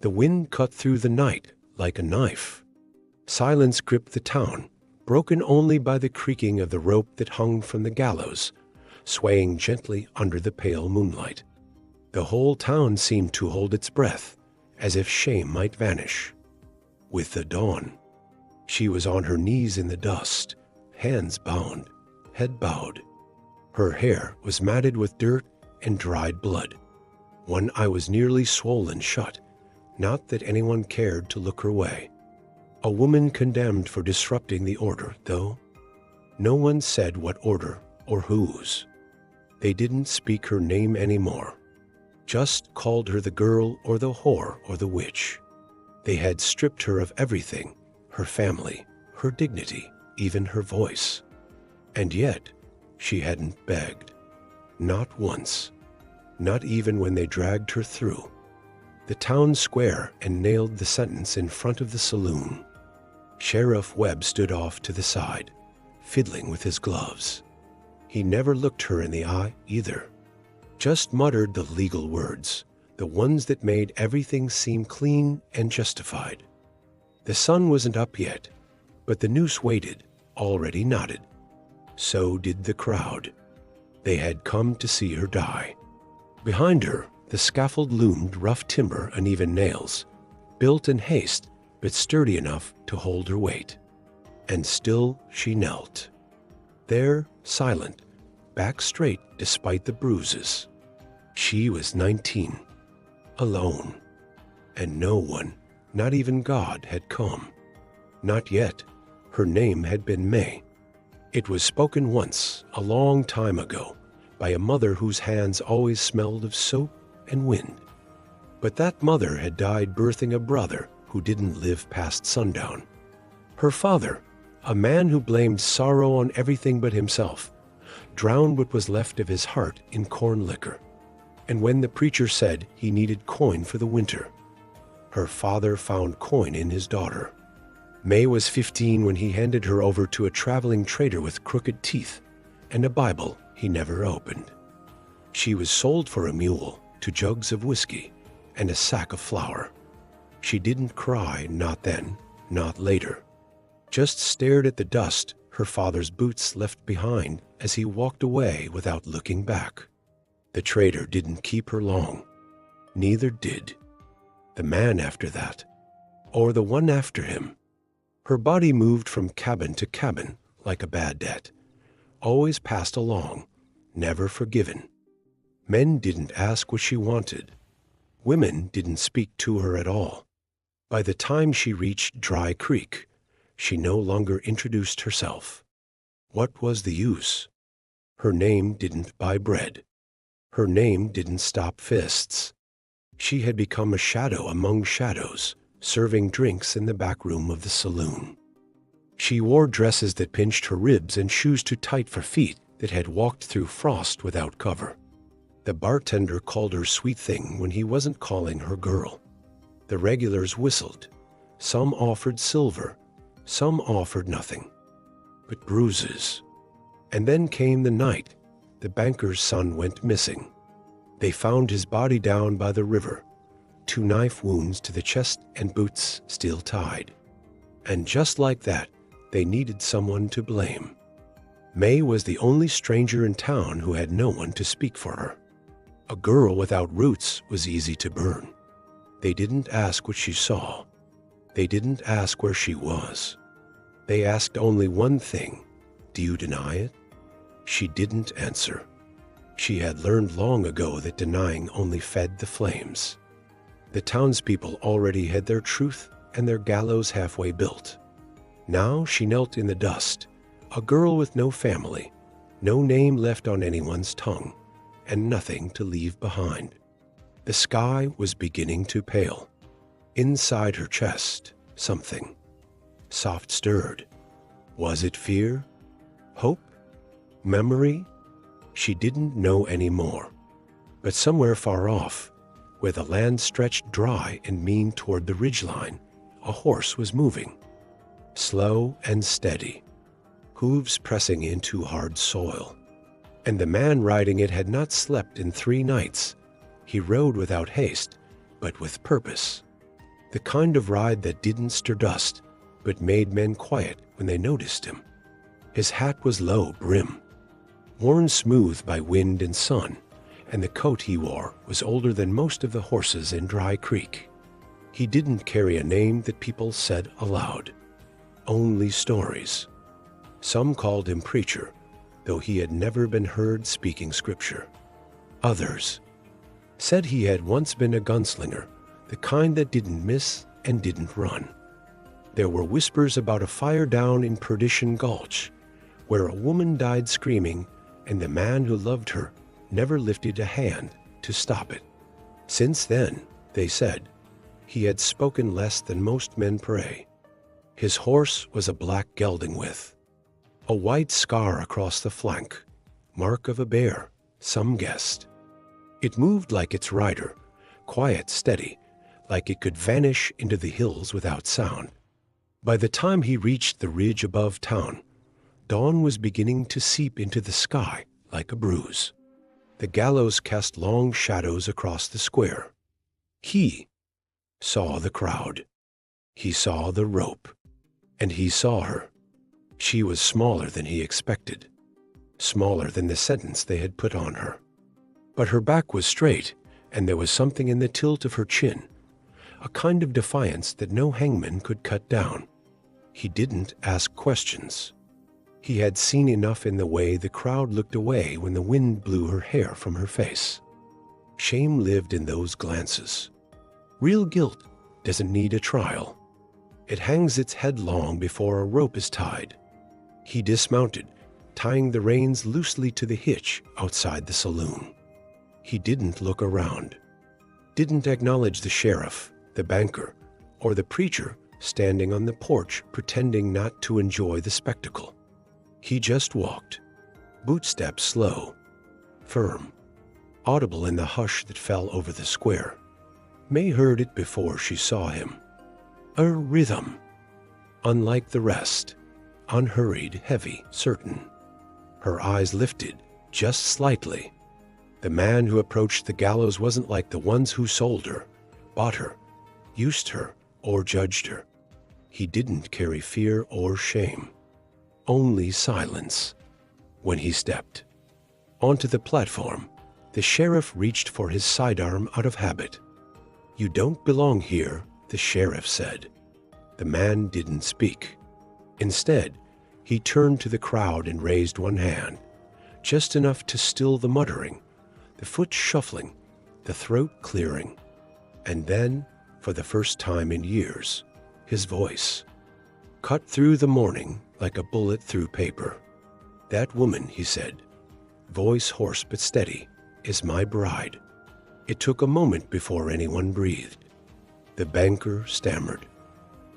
The wind cut through the night like a knife. Silence gripped the town, broken only by the creaking of the rope that hung from the gallows, swaying gently under the pale moonlight. The whole town seemed to hold its breath, as if shame might vanish. With the dawn, she was on her knees in the dust, hands bound, head bowed. Her hair was matted with dirt and dried blood. One eye was nearly swollen shut, not that anyone cared to look her way. A woman condemned for disrupting the order, though. No one said what order or whose. They didn't speak her name anymore, just called her the girl or the whore or the witch. They had stripped her of everything, her family, her dignity, even her voice. And yet, she hadn't begged. Not once. Not even when they dragged her through the town square and nailed the sentence in front of the saloon. Sheriff Webb stood off to the side, fiddling with his gloves. He never looked her in the eye either. Just muttered the legal words, the ones that made everything seem clean and justified. The sun wasn't up yet, but the noose waited, already knotted. So did the crowd. They had come to see her die. Behind her, the scaffold loomed, rough timber, uneven nails, built in haste, but sturdy enough to hold her weight. And still she knelt. There, silent, back straight despite the bruises. She was 19, alone, and no one, not even God, had come. Not yet. Her name had been May. It was spoken once, a long time ago, by a mother whose hands always smelled of soap and wind. But that mother had died birthing a brother who didn't live past sundown. Her father, a man who blamed sorrow on everything but himself, drowned what was left of his heart in corn liquor. And when the preacher said he needed coin for the winter, her father found coin in his daughter. May was 15 when he handed her over to a traveling trader with crooked teeth and a Bible he never opened. She was sold for a mule to jugs of whiskey and a sack of flour. She didn't cry, not then, not later. Just stared at the dust her father's boots left behind as he walked away without looking back. The trader didn't keep her long. Neither did the man after that, or the one after him. Her body moved from cabin to cabin like a bad debt, always passed along, never forgiven. Men didn't ask what she wanted. Women didn't speak to her at all. By the time she reached Dry Creek, she no longer introduced herself. What was the use? Her name didn't buy bread. Her name didn't stop fists. She had become a shadow among shadows, serving drinks in the back room of the saloon. She wore dresses that pinched her ribs and shoes too tight for feet that had walked through frost without cover. The bartender called her sweet thing when he wasn't calling her girl. The regulars whistled. Some offered silver, some offered nothing, but bruises. And then came the night. The banker's son went missing. They found his body down by the river, 2 knife wounds to the chest and boots still tied. And just like that, they needed someone to blame. May was the only stranger in town who had no one to speak for her. A girl without roots was easy to burn. They didn't ask what she saw. They didn't ask where she was. They asked only one thing. Do you deny it? She didn't answer. She had learned long ago that denying only fed the flames. The townspeople already had their truth and their gallows halfway built. Now she knelt in the dust, a girl with no family, no name left on anyone's tongue, and nothing to leave behind. The sky was beginning to pale. Inside her chest, something soft stirred. Was it fear? Hope? Memory? She didn't know anymore. But somewhere far off, where the land stretched dry and mean toward the ridgeline, a horse was moving, slow and steady, hooves pressing into hard soil. And the man riding it had not slept in 3 nights. He rode without haste, but with purpose. The kind of ride that didn't stir dust, but made men quiet when they noticed him. His hat was low brim, worn smooth by wind and sun, and the coat he wore was older than most of the horses in Dry Creek. He didn't carry a name that people said aloud, only stories. Some called him preacher, though he had never been heard speaking scripture. Others said he had once been a gunslinger, the kind that didn't miss and didn't run. There were whispers about a fire down in Perdition Gulch, where a woman died screaming, and the man who loved her never lifted a hand to stop it. Since then, they said, he had spoken less than most men pray. His horse was a black gelding with a white scar across the flank, mark of a bear, some guessed. It moved like its rider, quiet, steady, like it could vanish into the hills without sound. By the time he reached the ridge above town, dawn was beginning to seep into the sky like a bruise. The gallows cast long shadows across the square. He saw the crowd. He saw the rope. And he saw her. She was smaller than he expected, smaller than the sentence they had put on her. But her back was straight, and there was something in the tilt of her chin, a kind of defiance that no hangman could cut down. He didn't ask questions. He had seen enough in the way the crowd looked away when the wind blew her hair from her face. Shame lived in those glances. Real guilt doesn't need a trial. It hangs its head long before a rope is tied. He dismounted, tying the reins loosely to the hitch outside the saloon. He didn't look around, didn't acknowledge the sheriff, the banker, or the preacher standing on the porch pretending not to enjoy the spectacle. He just walked, bootsteps slow, firm, audible in the hush that fell over the square. May heard it before she saw him. A rhythm, unlike the rest, unhurried, heavy, certain. Her eyes lifted, just slightly. The man who approached the gallows wasn't like the ones who sold her, bought her, used her, or judged her. He didn't carry fear or shame, only silence. When he stepped onto the platform, the sheriff reached for his sidearm out of habit. "You don't belong here," the sheriff said. The man didn't speak. Instead, he turned to the crowd and raised one hand, just enough to still the muttering, the foot shuffling, the throat clearing. And then, for the first time in years, his voice cut through the morning like a bullet through paper. "That woman," he said, voice hoarse but steady, "is my bride." It took a moment before anyone breathed. The banker stammered.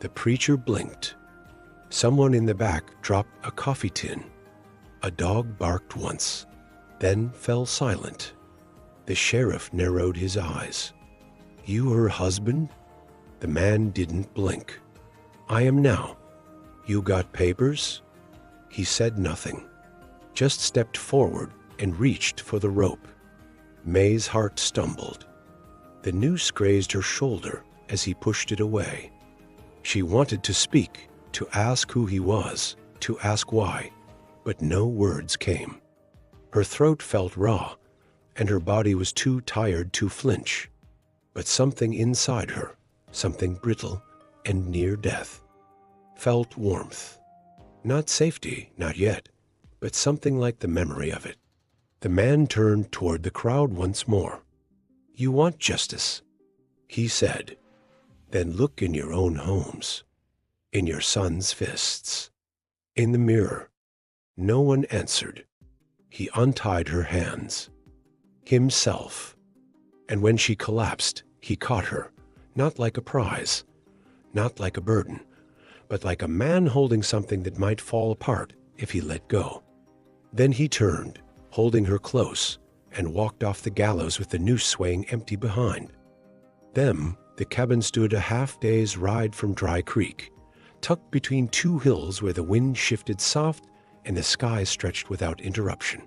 The preacher blinked. Someone in the back dropped a coffee tin. A dog barked once, then fell silent. The sheriff narrowed his eyes. "You her husband?" The man didn't blink. "I am now. You got papers?" He said nothing, just stepped forward and reached for the rope. May's heart stumbled. The noose grazed her shoulder as he pushed it away. She wanted to speak, to ask who he was, to ask why, but no words came. Her throat felt raw, and her body was too tired to flinch. But something inside her, something brittle and near death, felt warmth. Not safety, not yet, but something like the memory of it. The man turned toward the crowd once more. "You want justice," he said. "Then look in your own homes, in your son's fists, in the mirror." No one answered. He untied her hands, himself, and when she collapsed, he caught her, not like a prize, not like a burden, but like a man holding something that might fall apart if he let go. Then he turned, holding her close, and walked off the gallows with the noose swaying empty behind. Them, the cabin stood a half-day's ride from Dry Creek, tucked between two hills where the wind shifted soft and the sky stretched without interruption.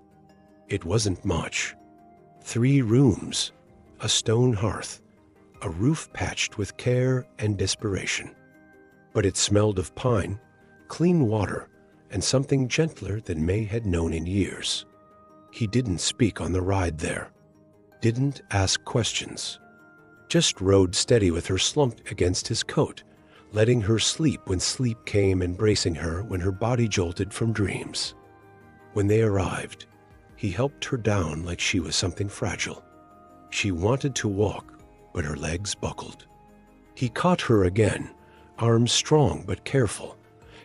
It wasn't much. 3 rooms, a stone hearth, a roof patched with care and desperation. But it smelled of pine, clean water, and something gentler than May had known in years. He didn't speak on the ride there, didn't ask questions, just rode steady with her slumped against his coat, letting her sleep when sleep came and bracing her when her body jolted from dreams. When they arrived, he helped her down like she was something fragile. She wanted to walk, but her legs buckled. He caught her again, arms strong but careful,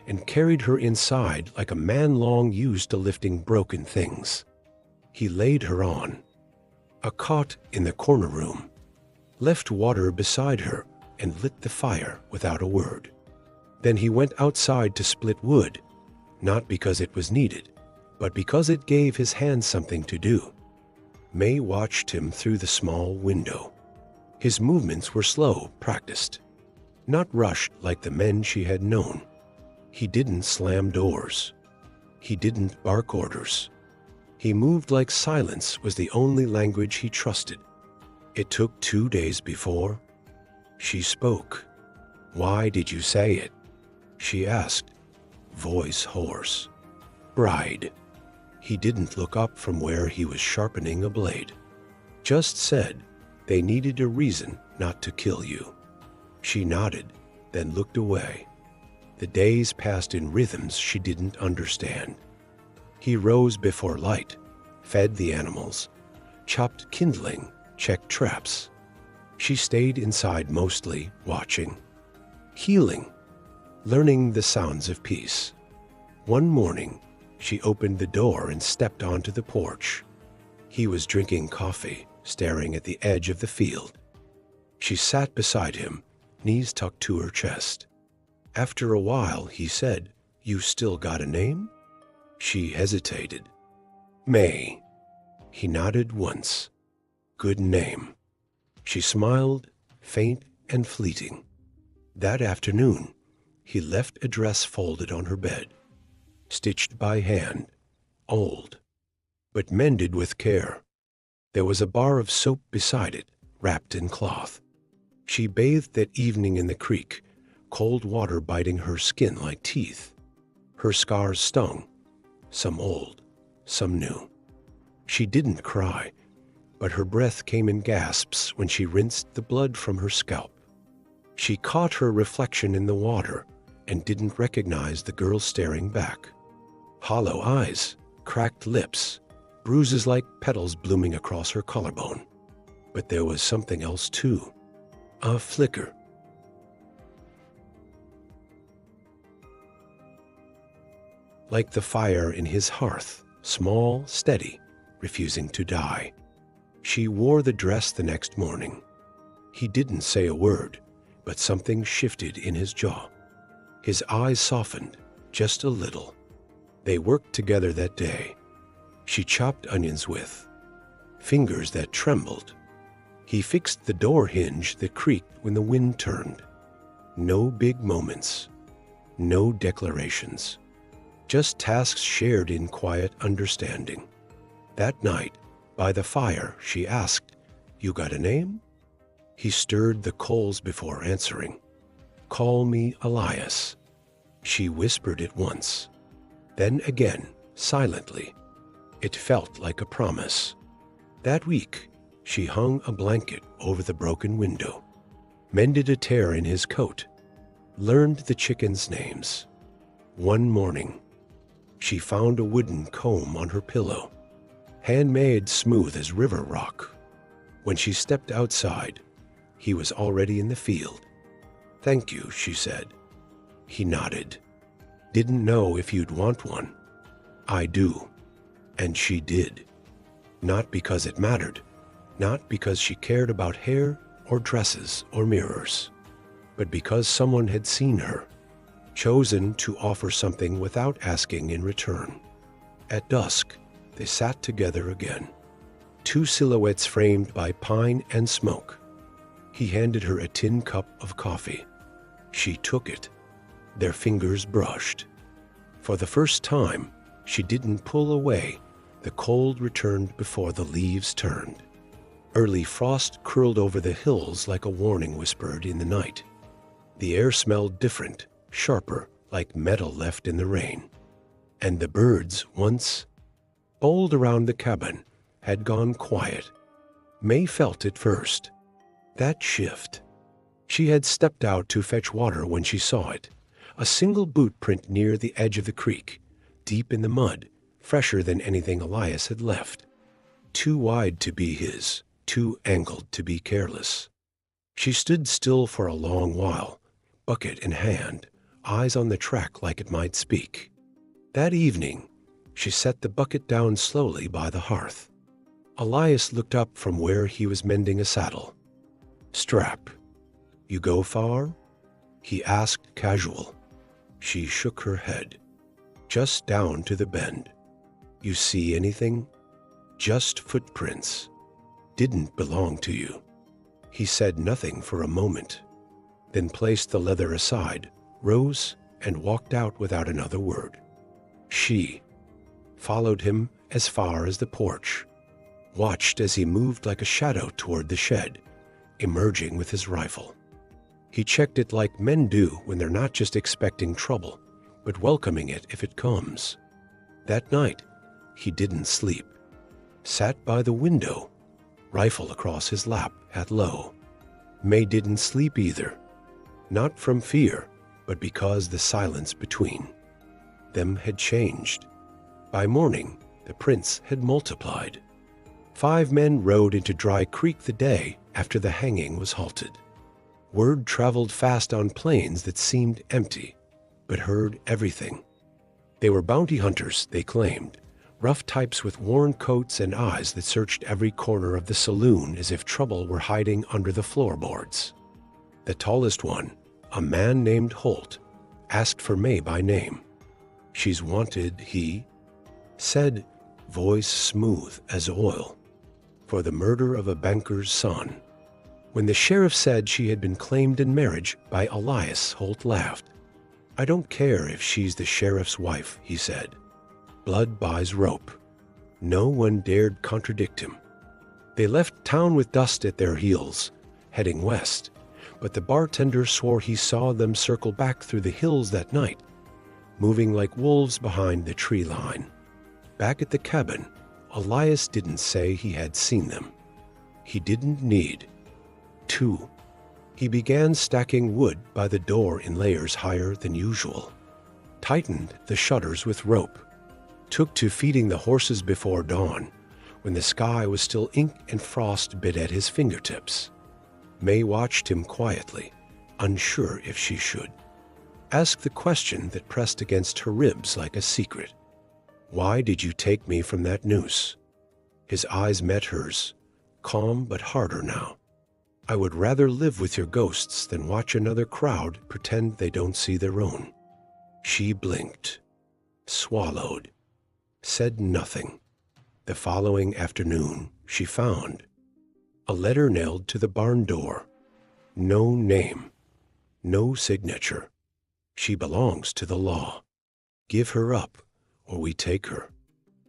and carried her inside like a man long used to lifting broken things. He laid her on a cot in the corner room, left water beside her, and lit the fire without a word. Then he went outside to split wood, not because it was needed, but because it gave his hands something to do. May watched him through the small window. His movements were slow, practiced, not rushed like the men she had known. He didn't slam doors. He didn't bark orders. He moved like silence was the only language he trusted. It took 2 days before she spoke. "Why did you say it?" she asked, voice hoarse. "Bride." He didn't look up from where he was sharpening a blade. Just said, "They needed a reason not to kill you." She nodded, then looked away. The days passed in rhythms she didn't understand. He rose before light, fed the animals, chopped kindling, checked traps. She stayed inside mostly, watching, healing, learning the sounds of peace. One morning, she opened the door and stepped onto the porch. He was drinking coffee, staring at the edge of the field. She sat beside him, knees tucked to her chest. After a while, he said, "You still got a name?" She hesitated. "May." He nodded once. "Good name." She smiled, faint and fleeting. That afternoon, he left a dress folded on her bed, stitched by hand, old, but mended with care. There was a bar of soap beside it, wrapped in cloth. She bathed that evening in the creek, cold water biting her skin like teeth. Her scars stung, some old, some new. She didn't cry, but her breath came in gasps when she rinsed the blood from her scalp. She caught her reflection in the water and didn't recognize the girl staring back. Hollow eyes, cracked lips, bruises like petals blooming across her collarbone. But there was something else too. A flicker. Like the fire in his hearth, small, steady, refusing to die. She wore the dress the next morning. He didn't say a word, but something shifted in his jaw. His eyes softened, just a little. They worked together that day. She chopped onions with fingers that trembled. He fixed the door hinge that creaked when the wind turned. No big moments, no declarations, just tasks shared in quiet understanding. That night, by the fire, she asked, "You got a name?" He stirred the coals before answering. "Call me Elias." She whispered it once, then again, silently. It felt like a promise. That week, she hung a blanket over the broken window, mended a tear in his coat, learned the chickens' names. One morning, she found a wooden comb on her pillow, handmade smooth as river rock. When she stepped outside, he was already in the field. "Thank you," she said. He nodded. "Didn't know if you'd want one." "I do." And she did. Not because it mattered, not because she cared about hair or dresses or mirrors, but because someone had seen her, chosen to offer something without asking in return. At dusk, they sat together again, two silhouettes framed by pine and smoke. He handed her a tin cup of coffee. She took it. Their fingers brushed. For the first time, she didn't pull away. The cold returned before the leaves turned. Early frost curled over the hills like a warning whispered in the night. The air smelled different, sharper, like metal left in the rain. And the birds, once bold around the cabin, had gone quiet. May felt it first. That shift. She had stepped out to fetch water when she saw it. A single boot print near the edge of the creek, deep in the mud, fresher than anything Elias had left. Too wide to be his, too angled to be careless. She stood still for a long while, bucket in hand, eyes on the track like it might speak. That evening, she set the bucket down slowly by the hearth. Elias looked up from where he was mending a saddle. "Strap, you go far?" he asked casual. She shook her head. "Just down to the bend." "You see anything?" "Just footprints. Didn't belong to you." He said nothing for a moment, then placed the leather aside, rose, and walked out without another word. She followed him as far as the porch, watched as he moved like a shadow toward the shed, emerging with his rifle. He checked it like men do when they're not just expecting trouble, but welcoming it if it comes. That night, he didn't sleep. Sat by the window, rifle across his lap at low. May didn't sleep either. Not from fear, but because the silence between them had changed. By morning, the prints had multiplied. 5 men rode into Dry Creek the day after the hanging was halted. Word traveled fast on plains that seemed empty, but heard everything. They were bounty hunters, they claimed, rough types with worn coats and eyes that searched every corner of the saloon as if trouble were hiding under the floorboards. The tallest one, a man named Holt, asked for May by name. "She's wanted," he said, voice smooth as oil, "for the murder of a banker's son." When the sheriff said she had been claimed in marriage by Elias, Holt laughed. "I don't care if she's the sheriff's wife," he said. "Blood buys rope." No one dared contradict him. They left town with dust at their heels, heading west, but the bartender swore he saw them circle back through the hills that night, moving like wolves behind the tree line. Back at the cabin, Elias didn't say he had seen them. He didn't need to. He began stacking wood by the door in layers higher than usual, tightened the shutters with rope, took to feeding the horses before dawn, when the sky was still ink and frost bit at his fingertips. May watched him quietly, unsure if she should ask the question that pressed against her ribs like a secret. "Why did you take me from that noose?" His eyes met hers, calm but harder now. "I would rather live with your ghosts than watch another crowd pretend they don't see their own." She blinked, swallowed, said nothing. The following afternoon, she found a letter nailed to the barn door. No name, no signature. "She belongs to the law. Give her up, or we take her."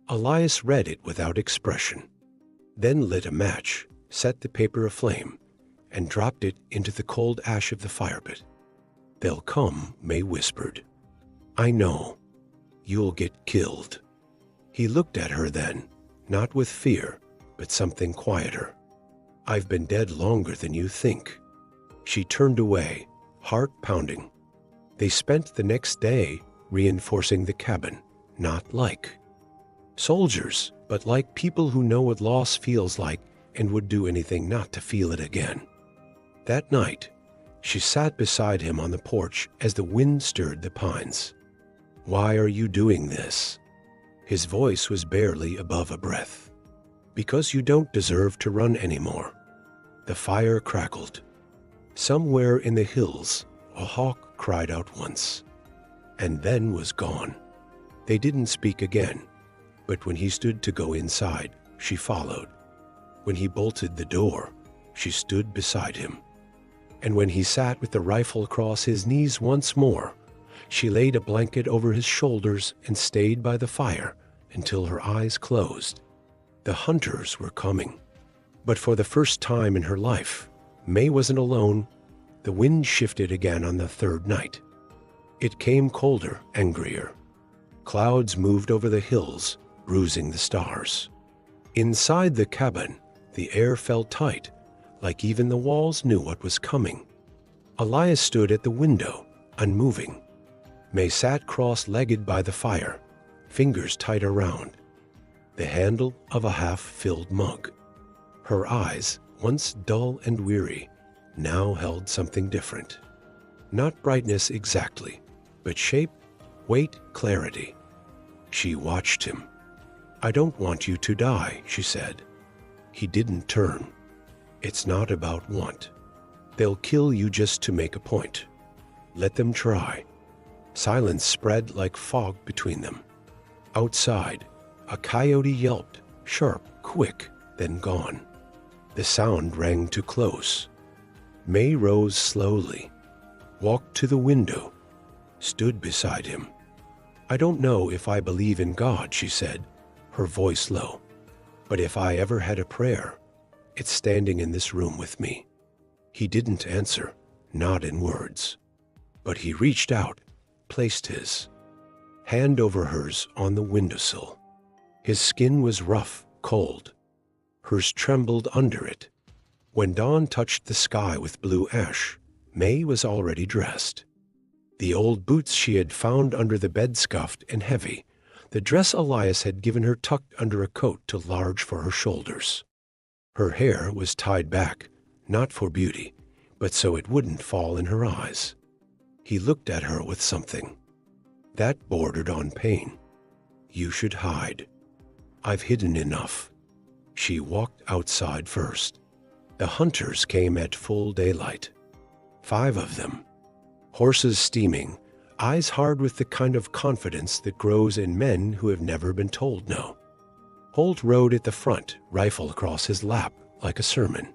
Elias read it without expression, then lit a match, set the paper aflame, and dropped it into the cold ash of the fire pit. "They'll come," May whispered. "I know. You'll get killed." He looked at her then, not with fear, but something quieter. "I've been dead longer than you think." She turned away, heart pounding. They spent the next day reinforcing the cabin, not like soldiers, but like people who know what loss feels like and would do anything not to feel it again. That night, she sat beside him on the porch as the wind stirred the pines. "Why are you doing this?" His voice was barely above a breath. "Because you don't deserve to run anymore." The fire crackled. Somewhere in the hills, a hawk cried out once, and then was gone. They didn't speak again, but when he stood to go inside, she followed. When he bolted the door, she stood beside him. And when he sat with the rifle across his knees once more, she laid a blanket over his shoulders and stayed by the fire until her eyes closed. The hunters were coming. But for the first time in her life, May wasn't alone. The wind shifted again on the third night. It came colder, angrier. Clouds moved over the hills, bruising the stars. Inside the cabin, the air felt tight, like even the walls knew what was coming. Elias stood at the window, unmoving. May sat cross-legged by the fire, fingers tight around the handle of a half-filled mug. Her eyes, once dull and weary, now held something different. Not brightness exactly, but shape, weight, clarity. She watched him. "I don't want you to die," she said. He didn't turn. "It's not about want. They'll kill you just to make a point. Let them try." Silence spread like fog between them. Outside, a coyote yelped, sharp, quick, then gone. The sound rang too close. May rose slowly, walked to the window, stood beside him. "I don't know if I believe in God," she said, her voice low. "But if I ever had a prayer, it's standing in this room with me." He didn't answer, not in words. But he reached out, placed his hand over hers on the windowsill. His skin was rough, cold. Hers trembled under it. When dawn touched the sky with blue ash, May was already dressed. The old boots she had found under the bed scuffed and heavy. The dress Elias had given her tucked under a coat too large for her shoulders. Her hair was tied back, not for beauty, but so it wouldn't fall in her eyes. He looked at her with something that bordered on pain. "You should hide." "I've hidden enough." She walked outside first. The hunters came at full daylight. 5 of them. Horses steaming, eyes hard with the kind of confidence that grows in men who have never been told no. Holt rode at the front, rifle across his lap, like a sermon.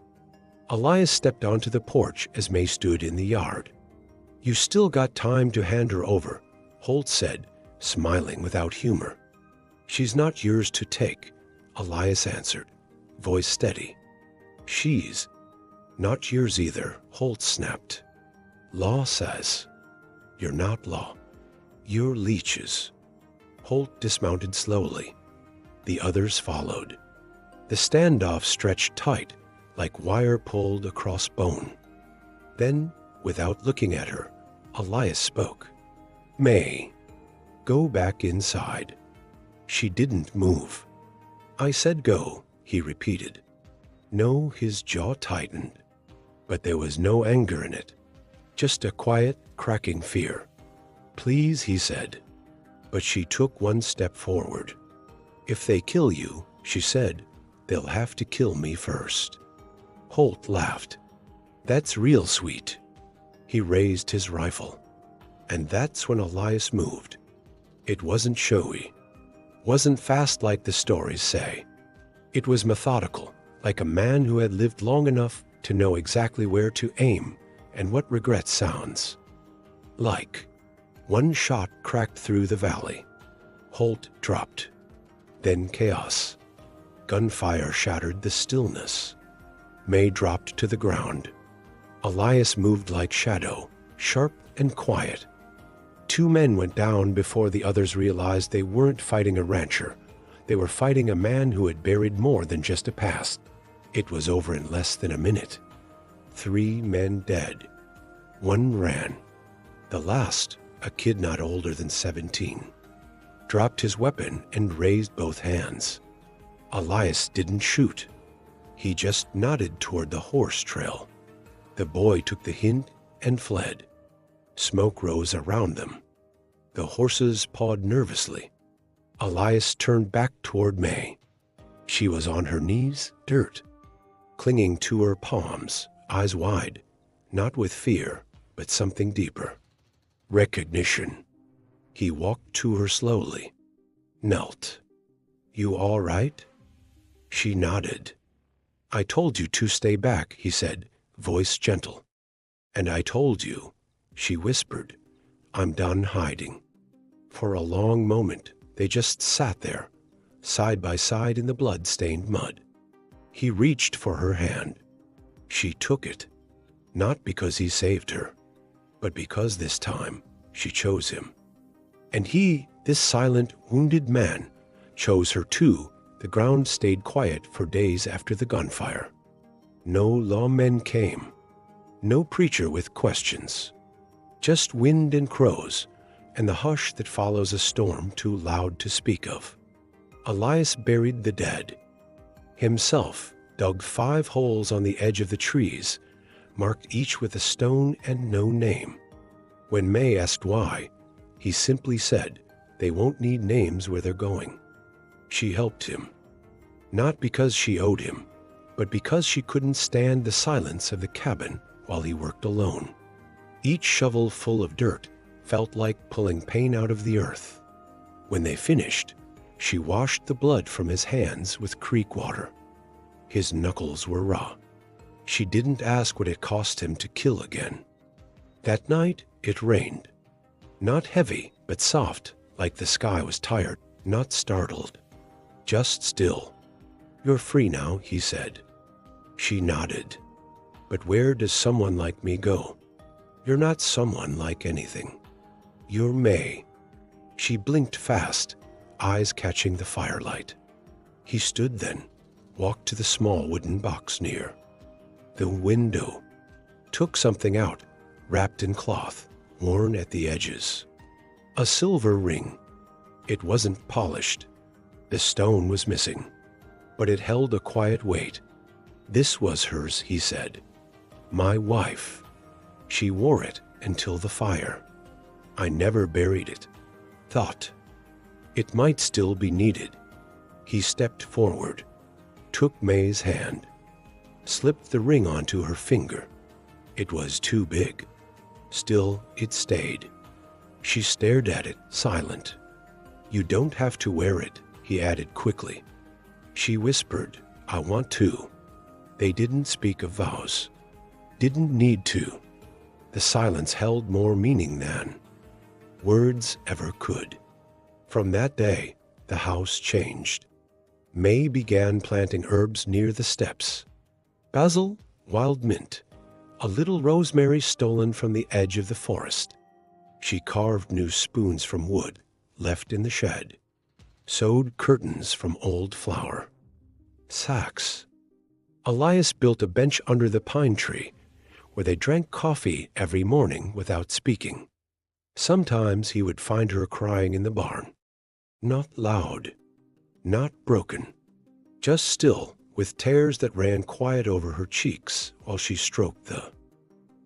Elias stepped onto the porch as May stood in the yard. "You still got time to hand her over," Holt said, smiling without humor. "She's not yours to take," Elias answered, voice steady. "She's not yours either," Holt snapped. "Law says." "You're not law. You're leeches." Holt dismounted slowly. The others followed. The standoff stretched tight, like wire pulled across bone. Then, without looking at her, Elias spoke. "May, go back inside." She didn't move. "I said go," he repeated. No, his jaw tightened. But there was no anger in it, just a quiet, cracking fear. "Please," he said. But she took one step forward. "If they kill you," she said, "they'll have to kill me first." Holt laughed. "That's real sweet." He raised his rifle. And that's when Elias moved. It wasn't showy, wasn't fast like the stories say. It was methodical, like a man who had lived long enough to know exactly where to aim and what regret sounds like. One shot cracked through the valley. Holt dropped. Then chaos. Gunfire shattered the stillness. May dropped to the ground. Elias moved like shadow, sharp and quiet. 2 men went down before the others realized they weren't fighting a rancher. They were fighting a man who had buried more than just a past. It was over in less than a minute. 3 men dead. 1 ran. The last, a kid not older than 17, dropped his weapon and raised both hands. Elias didn't shoot. He just nodded toward the horse trail. The boy took the hint and fled. Smoke rose around them. The horses pawed nervously. Elias turned back toward May. She was on her knees, dirt, clinging to her palms, eyes wide, not with fear, but something deeper. Recognition. He walked to her slowly, knelt. "You all right?" She nodded. "I told you to stay back," he said, voice gentle. "And I told you," she whispered, "I'm done hiding." For a long moment, they just sat there, side by side in the blood-stained mud. He reached for her hand. She took it, not because he saved her, but because this time she chose him. And he, this silent, wounded man, chose her too. The ground stayed quiet for days after the gunfire. No lawmen came, no preacher with questions, just wind and crows, and the hush that follows a storm too loud to speak of. Elias buried the dead. Himself dug 5 holes on the edge of the trees, marked each with a stone and no name. When May asked why, he simply said, "They won't need names where they're going." She helped him, not because she owed him, but because she couldn't stand the silence of the cabin while he worked alone. Each shovel full of dirt felt like pulling pain out of the earth. When they finished, she washed the blood from his hands with creek water. His knuckles were raw. She didn't ask what it cost him to kill again. That night, it rained. Not heavy, but soft, like the sky was tired, not startled. Just still. "You're free now," he said. She nodded. "But where does someone like me go?" "You're not someone like anything. You're May." She blinked fast, eyes catching the firelight. He stood then, walked to the small wooden box near the window, took something out, wrapped in cloth, worn at the edges. A silver ring. It wasn't polished. The stone was missing, but it held a quiet weight. "This was hers," he said. "My wife. She wore it until the fire. I never buried it. Thought it might still be needed." He stepped forward, took May's hand, slipped the ring onto her finger. It was too big. Still, it stayed. She stared at it, silent. "You don't have to wear it," he added quickly. She whispered, "I want to." They didn't speak of vows. Didn't need to. The silence held more meaning than words ever could. From that day, the house changed. May began planting herbs near the steps. Basil, wild mint, a little rosemary stolen from the edge of the forest. She carved new spoons from wood left in the shed, sewed curtains from old flour. Sacks. Elias built a bench under the pine tree where they drank coffee every morning without speaking. Sometimes he would find her crying in the barn. Not loud, not broken, just still, with tears that ran quiet over her cheeks while she stroked the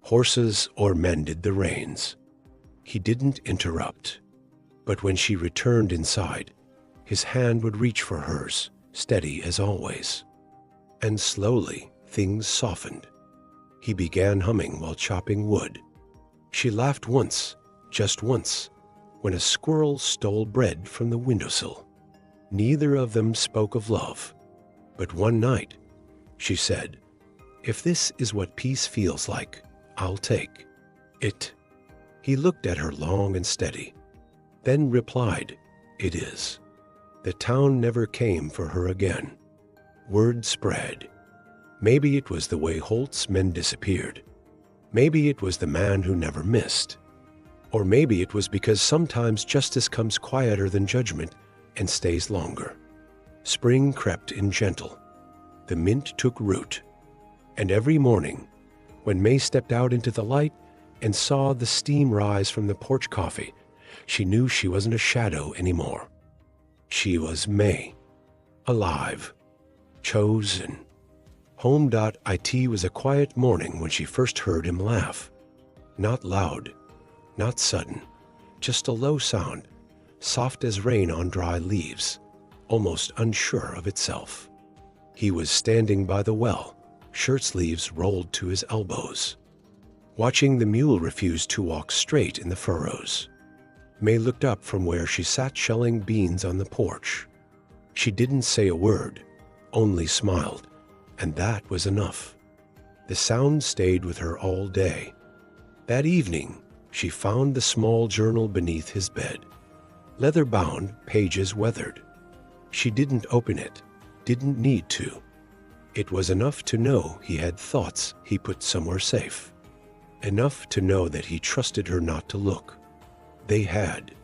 horses or mended the reins. He didn't interrupt, but when she returned inside, his hand would reach for hers, steady as always. And slowly, things softened. He began humming while chopping wood. She laughed once, just once, when a squirrel stole bread from the windowsill. Neither of them spoke of love, but one night, she said, "If this is what peace feels like, I'll take it." He looked at her long and steady, then replied, "It is." The town never came for her again. Word spread. Maybe it was the way Holt's men disappeared. Maybe it was the man who never missed. Or maybe it was because sometimes justice comes quieter than judgment and stays longer. Spring crept in gentle. The mint took root. And every morning, when May stepped out into the light and saw the steam rise from the porch coffee, she knew she wasn't a shadow anymore. She was May, alive, chosen. Home.it was a quiet morning when she first heard him laugh. Not loud, not sudden, just a low sound, soft as rain on dry leaves, almost unsure of itself. He was standing by the well, shirt sleeves rolled to his elbows, watching the mule refuse to walk straight in the furrows. May looked up from where she sat shelling beans on the porch. She didn't say a word, only smiled, and that was enough. The sound stayed with her all day. That evening, she found the small journal beneath his bed. Leather-bound, pages weathered. She didn't open it, didn't need to. It was enough to know he had thoughts he put somewhere safe. Enough to know that he trusted her not to look. They had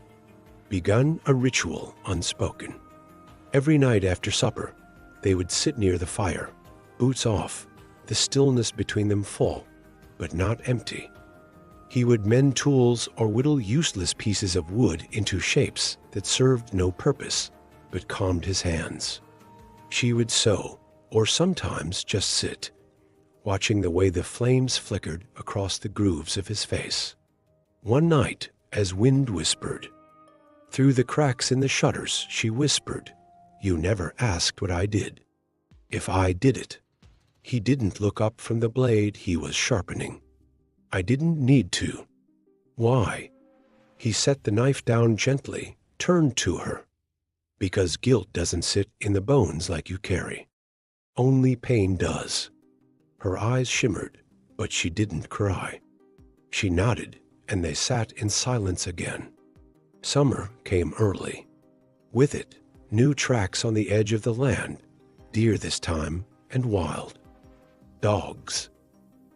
begun a ritual unspoken. Every night after supper, they would sit near the fire, boots off, the stillness between them full, but not empty. He would mend tools or whittle useless pieces of wood into shapes that served no purpose, but calmed his hands. She would sew, or sometimes just sit, watching the way the flames flickered across the grooves of his face. One night, as wind whispered, through the cracks in the shutters, she whispered, "You never asked what I did. If I did it." He didn't look up from the blade he was sharpening. "I didn't need to." Why? He set the knife down gently, turned to her. "Because guilt doesn't sit in the bones like you carry. Only pain does." Her eyes shimmered, but she didn't cry. She nodded, and they sat in silence again. Summer came early. With it, new tracks on the edge of the land, deer this time and wild. Dogs.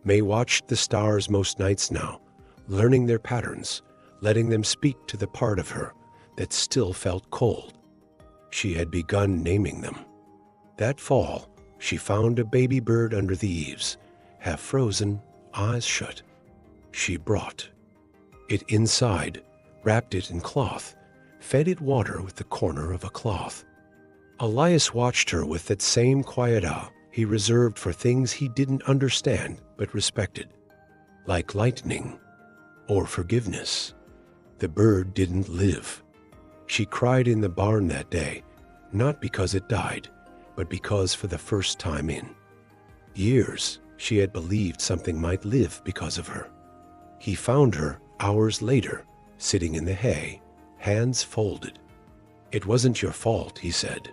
May watched the stars most nights now, learning their patterns, letting them speak to the part of her that still felt cold. She had begun naming them. That fall, she found a baby bird under the eaves, half frozen, eyes shut. She brought it inside, wrapped it in cloth, fed it water with the corner of a cloth. Elias watched her with that same quiet awe he reserved for things he didn't understand but respected, like lightning or forgiveness. The bird didn't live. She cried in the barn that day, not because it died, but because for the first time in years, she had believed something might live because of her. He found her hours later, sitting in the hay, hands folded. "It wasn't your fault," he said.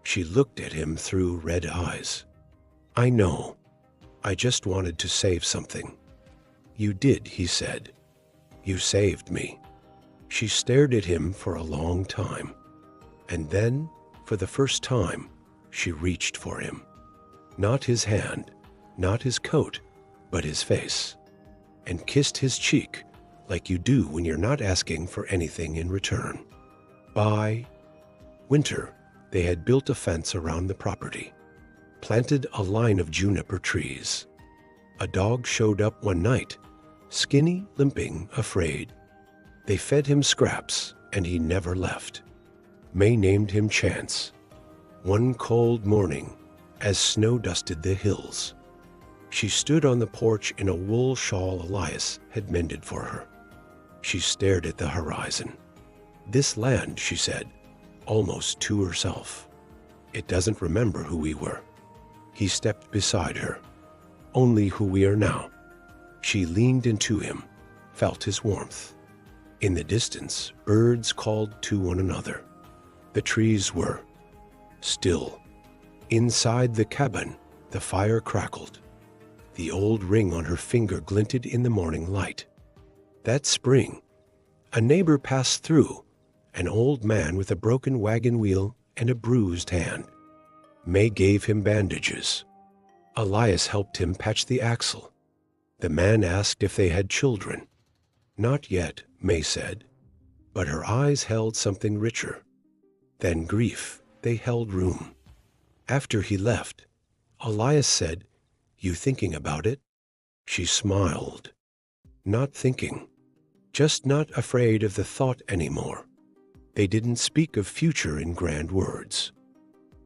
She looked at him through red eyes. "I know. I just wanted to save something." "You did," he said. "You saved me." She stared at him for a long time. And then, for the first time, she reached for him. Not his hand, not his coat, but his face, and kissed his cheek like you do when you're not asking for anything in return. By winter, they had built a fence around the property, planted a line of juniper trees. A dog showed up one night, skinny, limping, afraid. They fed him scraps, and he never left. May named him Chance. One cold morning, as snow dusted the hills, she stood on the porch in a wool shawl Elias had mended for her. She stared at the horizon. "This land," she said, almost to herself, "it doesn't remember who we were." He stepped beside her. "Only who we are now." She leaned into him, felt his warmth. In the distance, birds called to one another. The trees were still. Inside the cabin, the fire crackled. The old ring on her finger glinted in the morning light. That spring, a neighbor passed through, an old man with a broken wagon wheel and a bruised hand. May gave him bandages. Elias helped him patch the axle. The man asked if they had children. "Not yet," May said, but her eyes held something richer than grief. They held room. After he left, Elias said, "You thinking about it?" She smiled. "Not thinking. Just not afraid of the thought anymore." They didn't speak of future in grand words.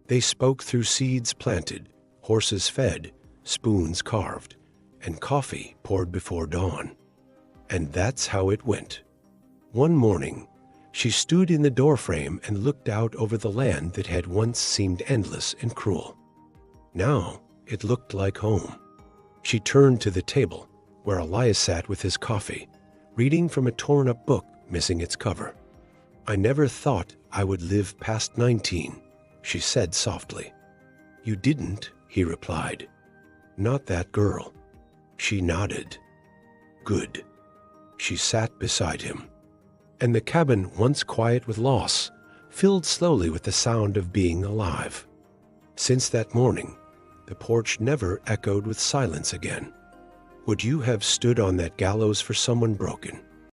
They spoke through seeds planted, horses fed, spoons carved, and coffee poured before dawn. And that's how it went. One morning, she stood in the doorframe and looked out over the land that had once seemed endless and cruel. Now it looked like home. She turned to the table, where Elias sat with his coffee, reading from a torn-up book missing its cover. "I never thought I would live past 19, she said softly. "You didn't," he replied. "Not that girl." She nodded. "Good." She sat beside him. And the cabin, once quiet with loss, filled slowly with the sound of being alive. Since that morning, the the porch never echoed with silence again. Would you have stood on that gallows for someone broken?